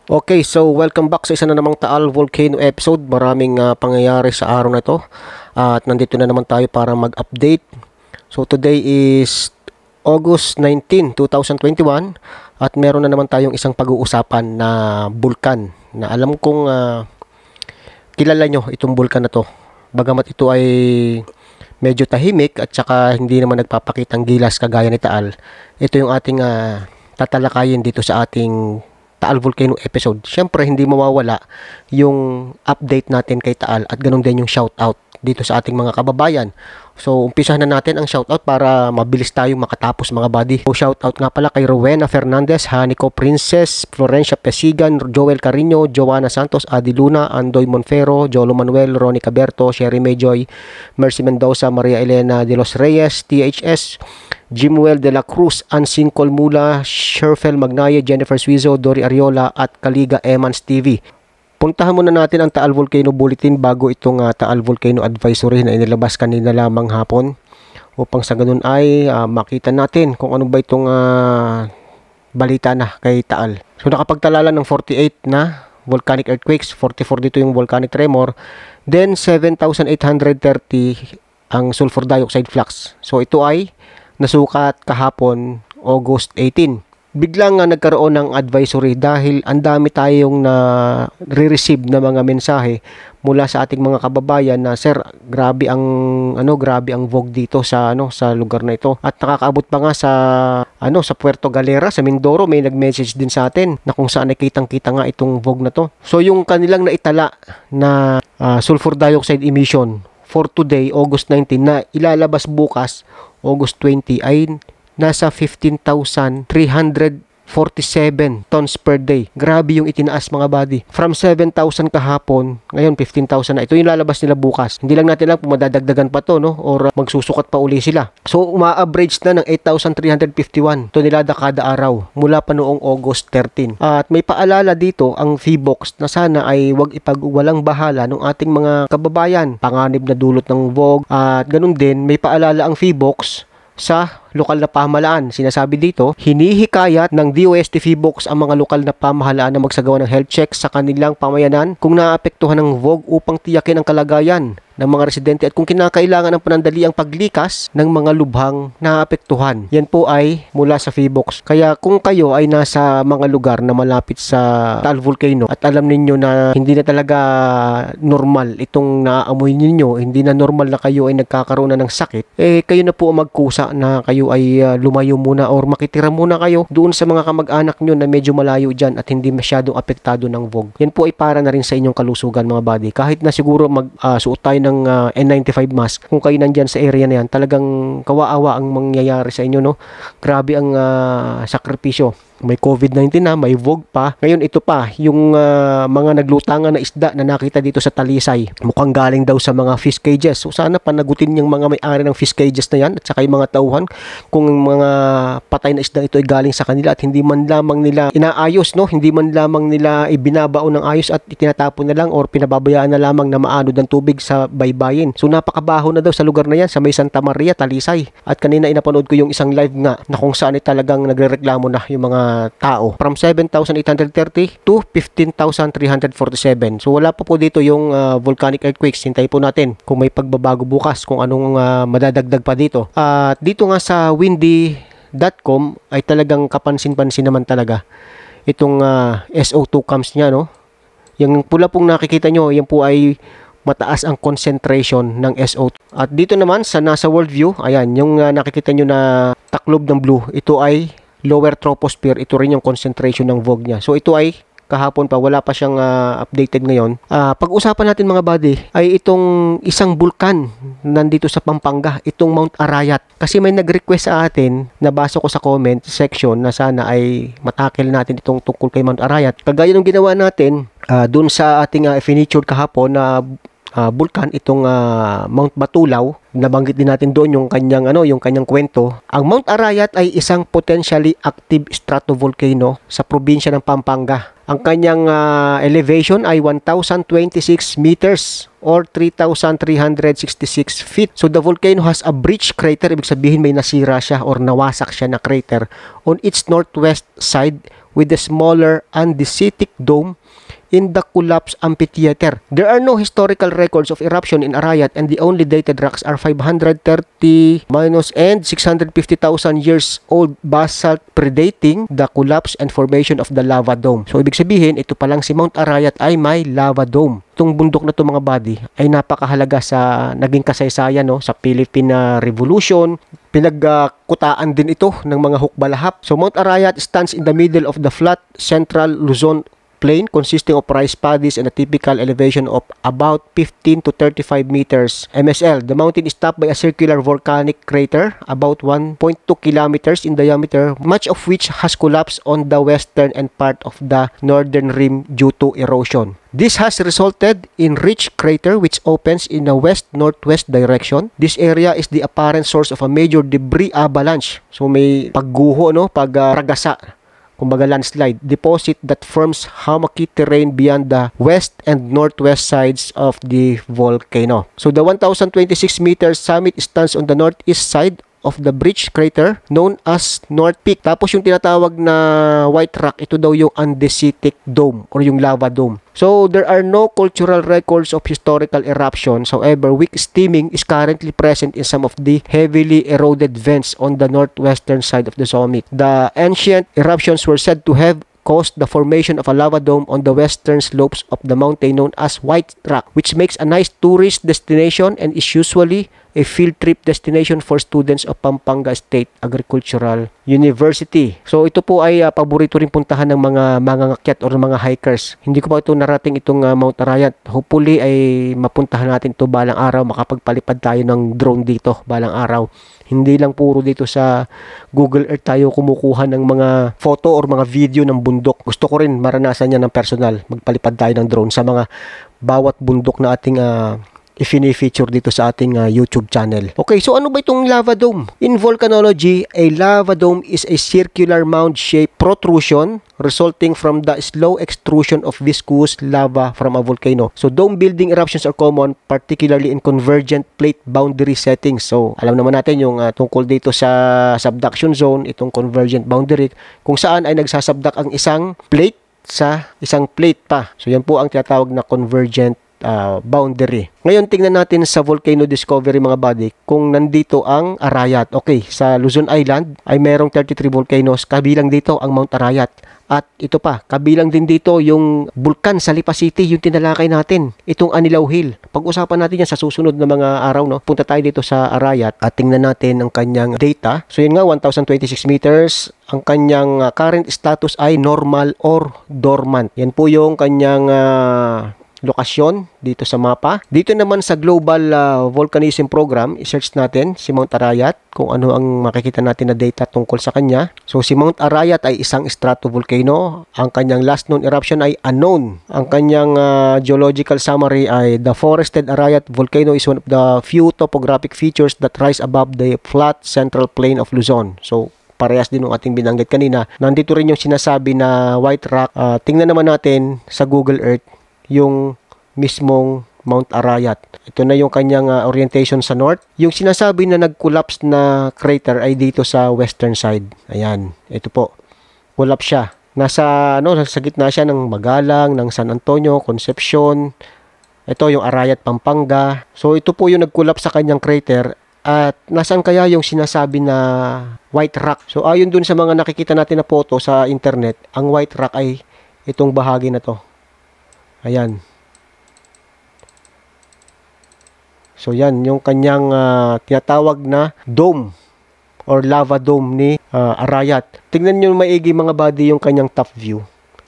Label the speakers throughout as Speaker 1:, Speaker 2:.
Speaker 1: Okay, so welcome back sa isa na namang Taal Volcano episode. Maraming pangyayari sa araw na ito. At nandito na naman tayo para mag-update. So today is August 19, 2021 at meron na naman tayong isang pag-uusapan na bulkan na alam kong kilala nyo itong bulkan na to. Bagamat ito ay medyo tahimik at saka hindi naman nagpapakitang gilas kagaya ni Taal. Ito yung ating tatalakayin dito sa ating Taal Volcano episode. Siyempre, hindi mawawala yung update natin kay Taal at ganun din yung shoutout dito sa ating mga kababayan. So, umpisahan na natin ang shoutout para mabilis tayong makatapos mga buddy. So, shoutout nga pala kay Rowena Fernandez, Hanico Princess, Florencia Pesigan, Joel Carino, Joanna Santos, Adi Luna, Andoy Monfero, Jolo Manuel, Ronnie Caberto, Sherry Mayjoy, Mercy Mendoza, Maria Elena de los Reyes, THS, Jimuel de la Cruz, Ansing Colmula, Sherfel Magnaye, Jennifer Suizo, Dori Ariola at Kaliga Emans TV. Puntahan muna natin ang Taal Volcano Bulletin bago itong Taal Volcano Advisory na inilabas kanina lamang hapon upang sa ganun ay makita natin kung ano ba itong balita na kay Taal. So nakapagtalala ng 48 na volcanic earthquakes, 44 dito yung volcanic tremor, then 7,830 ang sulfur dioxide flux. So ito ay nasukat kahapon August 18. Biglang nagkaroon ng advisory dahil ang dami tayong re-receive na mga mensahe mula sa ating mga kababayan na sir, grabe ang VOG dito sa sa lugar na ito. At nakakaabot pa nga sa Puerto Galera, sa Mindoro, may nag-message din sa atin na kung saan nakitang-kita nga itong VOG na to. So yung kanilang naitala na sulfur dioxide emission for today, August 19, na ilalabas bukas, August 20, ay nasa 15,347 tons per day. Grabe yung itinaas mga buddy. From 7,000 kahapon, ngayon 15,000 na. Ito yung lalabas nila bukas. Hindi lang natin alam kung madadagdagan pa to, no? Or magsusukat pa uli sila. So, uma-average na ng 8,351 tonelada kada araw mula pa noong August 13. At may paalala dito ang VBOX na sana ay wag ipagwalang bahala ng ating mga kababayan. Panganib na dulot ng VOG. At ganun din, may paalala ang VBOX sa lokal na pamahalaan. Sinasabi dito, hinihikayat ng DOST VBOX ang mga lokal na pamahalaan na magsagawa ng health check sa kanilang pamayanan kung naapektuhan ng VOG upang tiyakin ang kalagayan ng mga residente at kung kinakailangan ng panandaliang paglikas ng mga lubhang naapektuhan. Yan po ay mula sa VBOX. Kaya kung kayo ay nasa mga lugar na malapit sa Taal Volcano at alam ninyo na hindi na talaga normal itong naaamoy ninyo, hindi na normal na kayo ay nagkakaroon na ng sakit, kayo na po magkusa na kayo ay lumayo muna or makitira muna kayo doon sa mga kamag-anak nyo na medyo malayo dyan at hindi masyadong apektado ng VOG. Yan po ay para na rin sa inyong kalusugan mga buddy. Kahit na siguro magsuot tayo ng N95 mask, kung kayo nandyan sa area na yan, talagang kawaawa ang mangyayari sa inyo, no? Grabe ang sakripisyo. May COVID-19 na, may VOG pa. Ngayon ito pa, yung mga naglutangan na isda na nakita dito sa Talisay. Mukhang galing daw sa mga fish cages. So sana panagutin yung mga may-ari ng fish cages na yan at saka yung mga tauhan kung mga patay na isda ito ay galing sa kanila at hindi man lamang nila inaayos, no? Hindi man lamang nila ibinabaon ng ayos at itinatapon na lang or pinababayaan na lamang na maanod ng tubig sa baybayin. So napakabaho na daw sa lugar na yan, sa may Santa Maria, Talisay. At kanina inapanood ko yung isang live nga na kung saan ay talagang nagrereklamo na yung mga tao. From 7,830 to 15,347. So wala pa po dito yung volcanic earthquakes. Hintay po natin kung may pagbabago bukas, kung anong madadagdag pa dito. At dito nga sa windy.com ay talagang kapansin-pansin naman talaga itong SO2 cams niya, no? Yung pula pong nakikita nyo, yan po ay mataas ang concentration ng SO2. At dito naman sa NASA World View, ayan, yung nakikita nyo na taklob ng blue, ito ay lower troposphere. Ito rin yung concentration ng VOG niya. So ito ay kahapon pa, wala pa siyang updated ngayon. Pag-usapan natin mga buddy ay itong isang bulkan nandito sa Pampanga, itong Mount Arayat. Kasi may nag-request sa atin, nabasa ko sa comment section na sana ay matakil natin itong tungkol kay Mount Arayat. Kagaya ng ginawa natin dun sa ating featured kahapon na bulkan, itong Mount Batulaw. Nabanggit din natin doon yung kanyang kwento. Ang Mount Arayat ay isang potentially active stratovolcano sa probinsya ng Pampanga. Ang kanyang elevation ay 1,026 meters or 3,366 feet. So the volcano has a breach crater, ibig sabihin may nasira siya or nawasak siya na crater on its northwest side with a smaller andesitic dome in the collapsed amphitheater. There are no historical records of eruption in Arayat, and the only dated rocks are 530 minus and 650,000 years old basalt predating the collapse and formation of the lava dome. So ibig sabihin, ito pa lang si Mount Arayat ay may lava dome. Itong bundok na to mga buddy ay napakahalaga sa naging kasaysayan, no, sa Philippine Revolution. Pinagkutaan din ito ng mga hukbalahap. So Mount Arayat stands in the middle of the flat central Luzon plain consisting of rice paddies and a typical elevation of about 15 to 35 meters MSL. The mountain is topped by a circular volcanic crater about 1.2 kilometers in diameter, much of which has collapsed on the western and part of the northern rim due to erosion. This has resulted in rich crater which opens in a west-northwest direction. This area is the apparent source of a major debris avalanche. So may pagguho, no, ragasa, kumbaga landslide deposit that forms hummocky terrain beyond the west and northwest sides of the volcano. So the 1,026 meters summit stands on the northeast side of the breach crater known as North Peak. Tapos yung tinatawag na white rock, ito daw yung andesitic dome or yung lava dome. So there are no cultural records of historical eruptions. However, weak steaming is currently present in some of the heavily eroded vents on the northwestern side of the summit. The ancient eruptions were said to have caused the formation of a lava dome on the western slopes of the mountain known as White Rock, which makes a nice tourist destination and is usually a field trip destination for students of Pampanga State Agricultural University. So ito po ay paborito rin puntahan ng mga mangangakyat or mga hikers. Hindi ko pa ito narating itong Mount Arayat. Hopefully ay mapuntahan natin ito balang araw, makapagpalipad tayo ng drone dito balang araw. Hindi lang puro dito sa Google Earth tayo kumukuha ng mga photo or mga video ng bundok. Gusto ko rin maranasan yan ng personal. Magpalipad tayo ng drone sa mga bawat bundok na ating i-feature dito sa ating YouTube channel. Okay, so ano ba itong lava dome? In volcanology, a lava dome is a circular mound-shaped protrusion resulting from the slow extrusion of viscous lava from a volcano. So dome building eruptions are common, particularly in convergent plate boundary settings. So alam naman natin yung tungkol dito sa subduction zone, itong convergent boundary, kung saan ay nagsasubduct ang isang plate sa isang plate pa. So yan po ang tinatawag na convergent boundary. Ngayon tingnan natin sa volcano discovery mga buddy kung nandito ang Arayat. Okay, sa Luzon Island ay merong 33 volcanoes, kabilang dito ang Mount Arayat. At ito pa, kabilang din dito yung bulkan sa Lipa City, yung tinalakay natin, itong Anilaw Hill. Pag-usapan natin yan sa susunod na mga araw, no? Punta tayo dito sa Arayat at tingnan natin ang kanyang data. So yun nga, 1,026 meters. Ang kanyang current status ay normal or dormant. Yan po yung kanyang lokasyon dito sa mapa. Dito naman sa Global Volcanism Program, i-search natin si Mount Arayat kung ano ang makikita natin na data tungkol sa kanya. So si Mount Arayat ay isang stratovolcano. Ang kanyang last known eruption ay unknown. Ang kanyang geological summary ay the forested Arayat volcano is one of the few topographic features that rise above the flat central plain of Luzon. So parehas din ng ating binanggit kanina. Nandito rin yung sinasabi na white rock. Tingnan naman natin sa Google Earth yung mismong Mount Arayat. Ito na yung kanyang orientation sa north. Yung sinasabi na nag-collapse na crater ay dito sa western side. Ayan, ito po. Collapse siya. Nasa gitna siya ng Magalang, ng San Antonio, Concepcion. Ito yung Arayat, Pampanga. So ito po yung nag-collapse sa kanyang crater. At nasaan kaya yung sinasabi na white rock? So ayon dun sa mga nakikita natin na photo sa internet, ang white rock ay itong bahagi na to. Ayan. So yan, yung kanyang tinatawag na dome or lava dome ni Arayat. Tingnan nyo maigi mga buddy yung kanyang top view.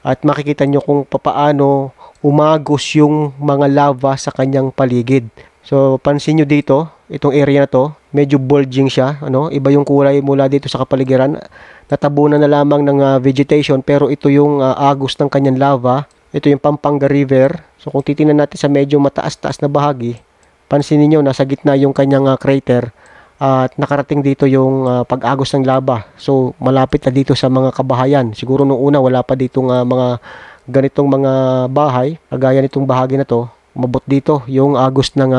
Speaker 1: At makikita nyo kung papaano umagos yung mga lava sa kanyang paligid. So pansin nyo dito, itong area na to, medyo bulging siya. Iba yung kulay mula dito sa kapaligiran. Natabunan na lamang ng vegetation, pero ito yung agos ng kanyang lava. Ito yung Pampanga River. So kung titingnan natin sa medyo mataas-taas na bahagi, pansin niyo nasa gitna yung kanyang crater at nakarating dito yung pag-agos ng lava. So malapit na dito sa mga kabahayan. Siguro nung una wala pa dito mga ganitong mga bahay, kagaya nitong bahagi na to, umabot dito yung agos ng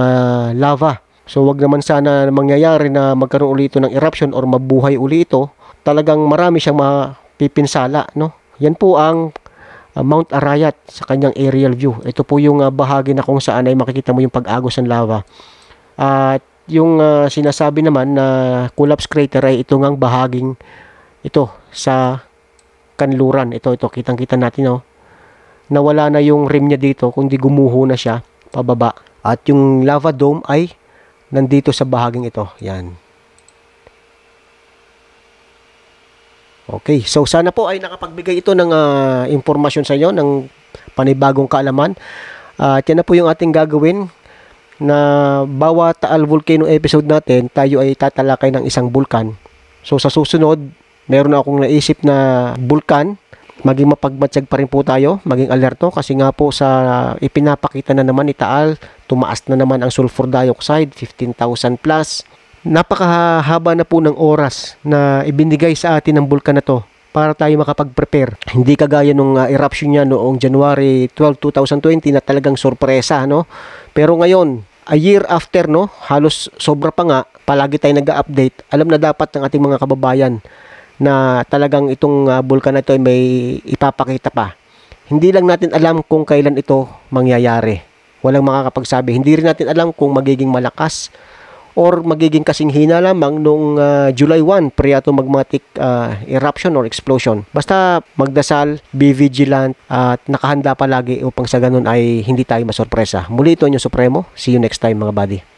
Speaker 1: lava. So wag naman sana mangyayari na magkaroon ulit ito ng eruption or mabuhay ulit ito. Talagang marami siyang mapipinsala, no? Yan po ang Mount Arayat sa kanyang aerial view. Ito po yung bahagi na kung saan ay makikita mo yung pag-agos ng lava. At yung sinasabi naman na collapse crater ay ito ngang bahaging ito sa kanluran. Ito, kitang-kita natin, no? Nawala na yung rim niya dito, kundi gumuho na siya pababa. At yung lava dome ay nandito sa bahaging ito. Yan. Okay, so sana po ay nakapagbigay ito ng impormasyon sa inyo, ng panibagong kaalaman. At yan na po yung ating gagawin, na bawat Taal Volcano episode natin, tayo ay tatalakay ng isang bulkan. So sa susunod, meron na akong naisip na bulkan. Maging mapagmatsyag pa rin po tayo, maging alerto, kasi nga po sa ipinapakita na naman ni Taal, tumaas na naman ang sulfur dioxide, 15,000 plus. Napakahaba na po ng oras na ibinigay sa atin ng bulkan na to para tayo makapag-prepare. Hindi kagaya nung eruption niya noong January 12, 2020 na talagang sorpresa, no? Pero ngayon, a year after, no, halos sobra pa nga, palagi tayo nag-update. Alam na dapat ng ating mga kababayan na talagang itong bulkan na ito ay may ipapakita pa. Hindi lang natin alam kung kailan ito mangyayari. Walang makakapagsabi. Hindi rin natin alam kung magiging malakas or magiging kasing hina lamang noong July 1 prior to magmatic eruption or explosion. Basta magdasal, be vigilant, at nakahanda palagi upang sa ganun ay hindi tayo masorpresa. Muli ito yung Supremo. See you next time, mga buddy.